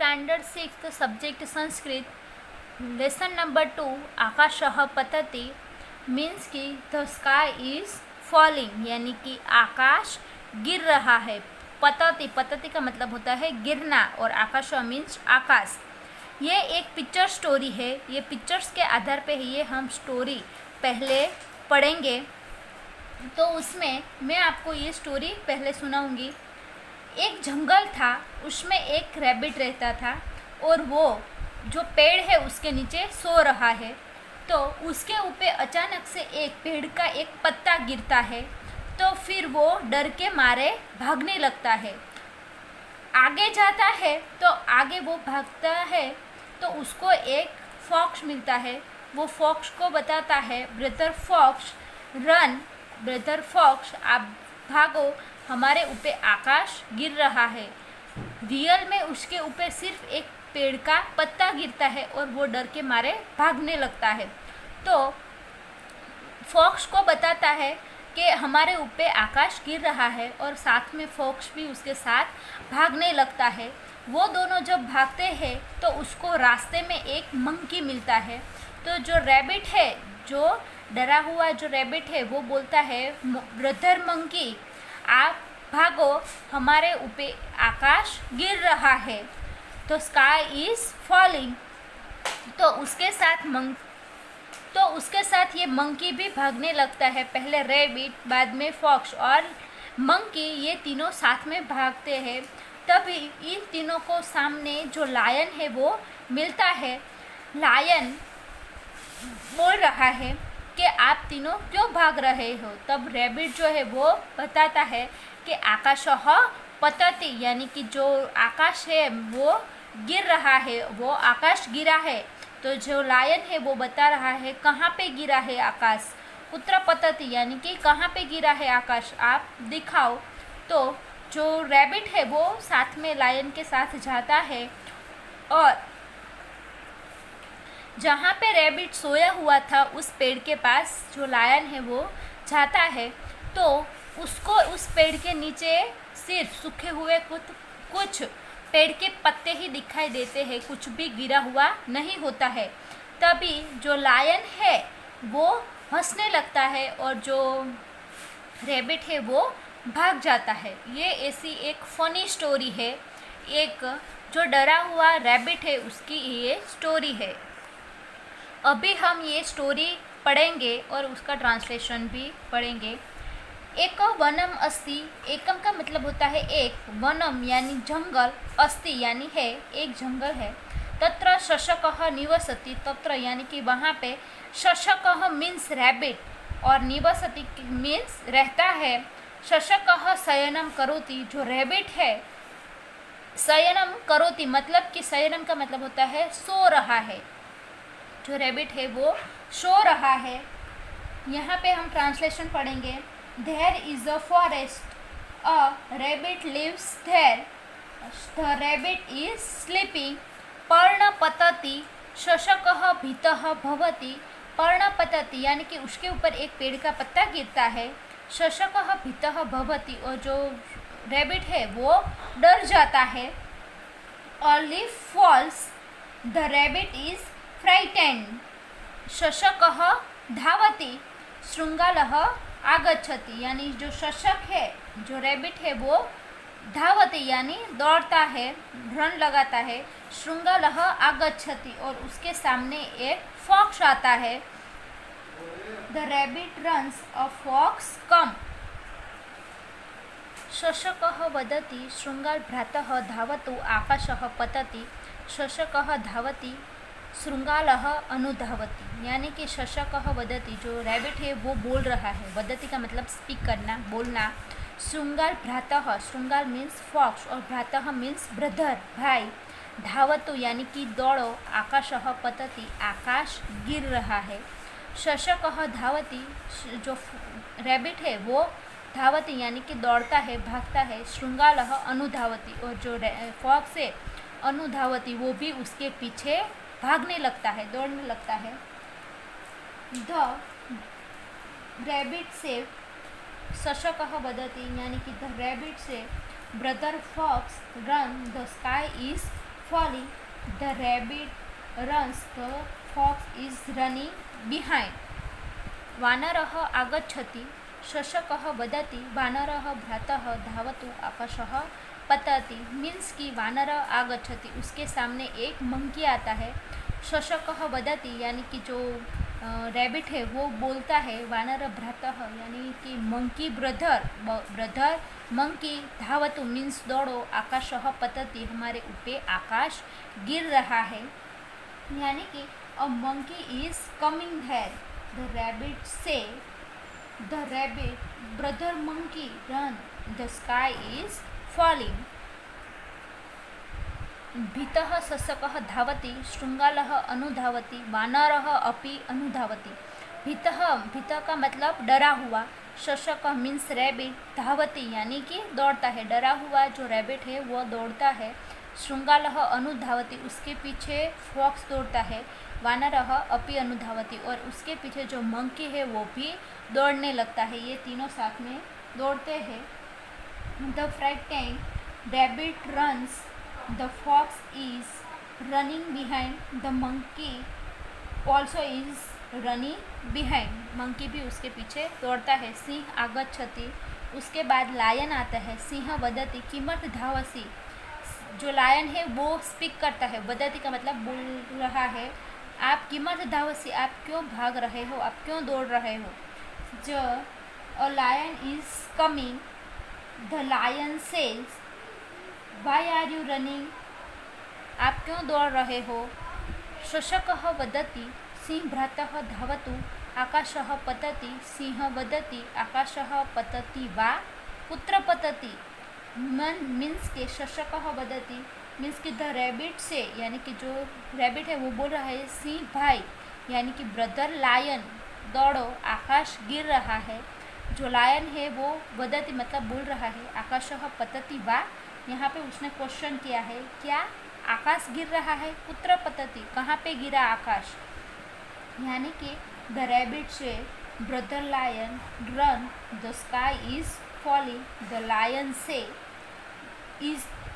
Standard 6 subject Sanskrit lesson number 2 आकाशः पतति means कि द स्काई इज फॉलिंग यानी कि आकाश गिर रहा है। पतति पतति का मतलब होता है गिरना और आकाश मीन्स आकाश। ये एक पिक्चर स्टोरी है। ये पिक्चर्स के आधार पे ये हम स्टोरी पहले पढ़ेंगे। तो उसमें मैं आपको ये स्टोरी पहले सुनाऊंगी। एक जंगल था, उसमें एक रैबिट रहता था और वो जो पेड़ है उसके नीचे सो रहा है। तो उसके ऊपर अचानक से एक पेड़ का एक पत्ता गिरता है। तो फिर वो डर के मारे भागने लगता है। आगे जाता है तो आगे वो भागता है तो उसको एक फॉक्स मिलता है। वो फॉक्स को बताता है, brother fox run, brother fox आप भागो, हमारे ऊपर आकाश गिर रहा है। रियल में उसके ऊपर सिर्फ एक पेड़ का पत्ता गिरता है और वो डर के मारे भागने लगता है। तो फॉक्स को बताता है कि हमारे ऊपर आकाश गिर रहा है और साथ में फॉक्स भी उसके साथ भागने लगता है। वो दोनों जब भागते हैं तो उसको रास्ते में एक मंकी मिलता है। तो जो रैबिट है, जो डरा हुआ जो रैबिट है, वो बोलता है, ब्रदर मंकी आप भागो, हमारे ऊपर आकाश गिर रहा है, तो स्काई इज फॉलिंग। तो उसके साथ ये मंकी भी भागने लगता है। पहले रैबिट, बाद में फॉक्स और मंकी, ये तीनों साथ में भागते हैं। तभी इन तीनों को सामने जो लायन है वो मिलता है। लायन बोल रहा है कि आप तीनों क्यों भाग रहे हो। तब रैबिट जो है वो बताता है कि आकाशः पतति यानी कि जो आकाश है वो गिर रहा है, वो आकाश गिरा है। तो जो लायन है वो बता रहा है कहाँ पे गिरा है आकाश। कुत्र पतति यानी कि कहाँ पे गिरा है आकाश, आप दिखाओ। तो जो रैबिट है वो साथ में लायन के साथ जाता है और जहाँ पे रैबिट सोया हुआ था उस पेड़ के पास जो लायन है वो जाता है। तो उसको उस पेड़ के नीचे सिर्फ सूखे हुए कुछ पेड़ के पत्ते ही दिखाई देते हैं, कुछ भी गिरा हुआ नहीं होता है। तभी जो लायन है वो हंसने लगता है और जो रैबिट है वो भाग जाता है। ये ऐसी एक फनी स्टोरी है। एक जो डरा हुआ रैबिट है उसकी ये स्टोरी है। अभी हम ये स्टोरी पढ़ेंगे और उसका ट्रांसलेशन भी पढ़ेंगे। एक वनम अस्ति, एकम का मतलब होता है एक, वनम यानी जंगल, अस्ति यानी है, एक जंगल है। तत्र शशकः निवसति, तत्र यानी कि वहाँ पे, शशकः मीन्स रैबिट और निवसति मीन्स रहता है। शशकः शयनम करोति, जो रैबिट है शयनम करोति मतलब कि शयनम का मतलब होता है सो रहा है। जो रैबिट है वो सो रहा है। यहाँ पे हम ट्रांसलेशन पढ़ेंगे। There is a forest, a rabbit lives there, the rabbit is sleeping, पर्णपतति, शशकः भीतः भवति, पर्णपतति यानी कि उसके ऊपर एक पेड़ का पत्ता गिरता है। शशकः भीतः भवति और जो रैबिट है वो डर जाता है। और leaf falls, the rabbit is frightened, शशकः धावति, शृंगालः आगच्छति यानी जो शशक है, जो रैबिट है वो धावति यानी दौड़ता है, रन लगाता है। शृंगालः आगच्छति और उसके सामने एक फॉक्स आता है। The rabbit runs, a fox come. शशकः वदति, शृंगाल भ्रातः धावतु, आकाशः पतति, शशकः धावति, शृंगालः अनुधावति यानी कि शशकः वदति, जो रैबिट है वो बोल रहा है। वदति का मतलब स्पीक करना, बोलना। शृंगाल भ्रातः, शृंगाल मीन्स फॉक्स और भ्रातः मीन्स ब्रदर, भाई। धावतु यानी कि दौड़ो, आकाशः पतति आकाश गिर रहा है। शशकः धावति, जो रैबिट है वो धावति यानी कि दौड़ता है, भागता है। शृंगालः अनुधावति और जो फॉक्स है अनुधावति वो भी उसके पीछे भागने लगता है, दौड़ने लगता है। द रैबिट से शशकः वदति यानी कि the rabbit says brother fox run, the sky is falling. The rabbit runs. The fox is running behind. वानरः आगच्छति. शशकः वदति. वानरः भ्रातः धावतु आकाशः पतति. मीन्स कि वानर आगच्छति, उसके सामने एक मंकी आता है. शशकः वदति यानी कि जो रैबिट है वो बोलता है. वानर भ्रातः यानी कि मंकी ब्रदर मंकी. धावतु मीन्स दौड़ो. आकाशः पतति हमारे ऊपर आकाश गिर रहा है. यानी कि a monkey is coming there. The rabbit say, the rabbit, brother monkey, run, the sky is falling. भीतः शशकः धावति. शृङ्गालः अनुधावति. वानरः अपि अनुधावति. भीतः का मतलब डरा हुआ. शशकः मीन्स रैबिट. धावति यानी कि दौड़ता है. डरा हुआ जो रैबिट है वो दौड़ता है. शृङ्गालः अनुधावति उसके पीछे फॉक्स दौड़ता है. वानरः अपि अनुधावति और उसके पीछे जो मंकी है वो भी दौड़ने लगता है. ये तीनों साथ में दौड़ते हैं. The frightened rabbit runs. The fox is running behind. The monkey also is running behind. Monkey भी उसके पीछे दौड़ता है. सिंह आगच्छति. उसके बाद लायन आता है. सिंह वदति किमर्थ धावसि. जो लायन है वो स्पीक करता है. वदति का मतलब बोल रहा है. आप किमर्थ धावसि आप क्यों भाग रहे हो, आप क्यों दौड़ रहे हो. जो a lion is coming. The lion says why are you running. आप क्यों दौड़ रहे हो. शशकः वदति सिंह भ्रातः धावतु आकाशः पतति. सिंह वदति आकाशः पतति वा कुत्र पतति. मीन्स के शशकः वदति मीन्स कि द रैबिट से यानी कि जो रैबिट है वो बोल रहा है सिंह भाई यानी कि ब्रदर लायन दौड़ो आकाश गिर रहा है. जो लायन है वो वदति मतलब बोल रहा है. आकाशः पतति वा यहाँ पे उसने क्वेश्चन किया है क्या आकाश गिर रहा है. कुत्र पतति कहाँ पे गिरा आकाश. यानी कि the rabbit says brother lion run. The sky is falling. The lion says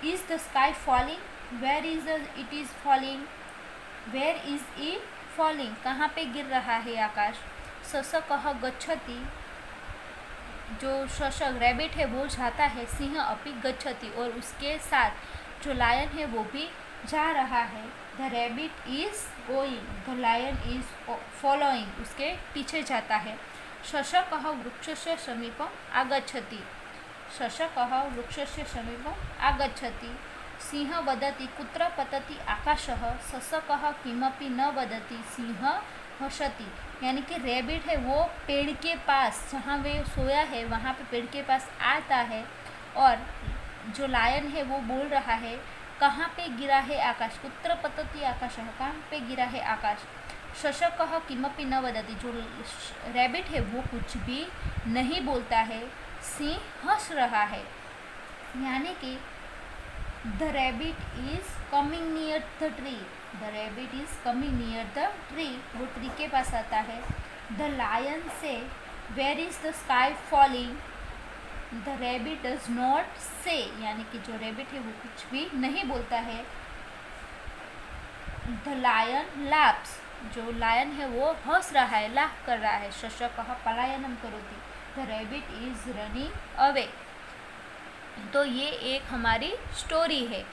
is the sky falling. where is it is falling. where is it falling कहाँ पे गिर रहा है आकाश. शशकः गच्छति. जो शशक रैबिट है वो जाता है. सिंह अपि गच्छति और उसके साथ जो लायन है वो भी जा रहा है. The rabbit is going. The lion is following उसके पीछे जाता है. शशकः वृक्षस्य समीपम् आगच्छति. शशकः वृक्षस्य समीपम् आगच्छति. सिंह वदति कुत्र पतति आकाशः. शशकः किमपि न वदति. सिंह हसति यानी कि रैबिट है वो पेड़ के पास जहाँ वे सोया है वहाँ पे पेड़ के पास आता है और जो लायन है वो बोल रहा है कहाँ पे गिरा है आकाश. कुत्र पतति आकाशः कहाँ पे गिरा है आकाश. शशकः किमपि न वदति जो रैबिट है वो कुछ भी नहीं बोलता है. सिंह हंस रहा है यानी कि the rabbit is coming near the tree. The rabbit is coming near the tree. वो ट्री के पास आता है. The lion says where is the sky falling. The rabbit does not say यानी कि जो रैबिट है वो कुछ भी नहीं बोलता है. The lion laughs. जो लायन है वो हंस रहा है लाफ कर रहा है. शशकः पलायनम करोति. The rabbit is running away. तो ये एक हमारी स्टोरी है.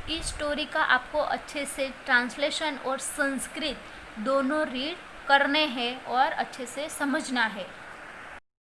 इस स्टोरी का आपको अच्छे से ट्रांसलेशन और संस्कृत दोनों रीड करने हैं और अच्छे से समझना है.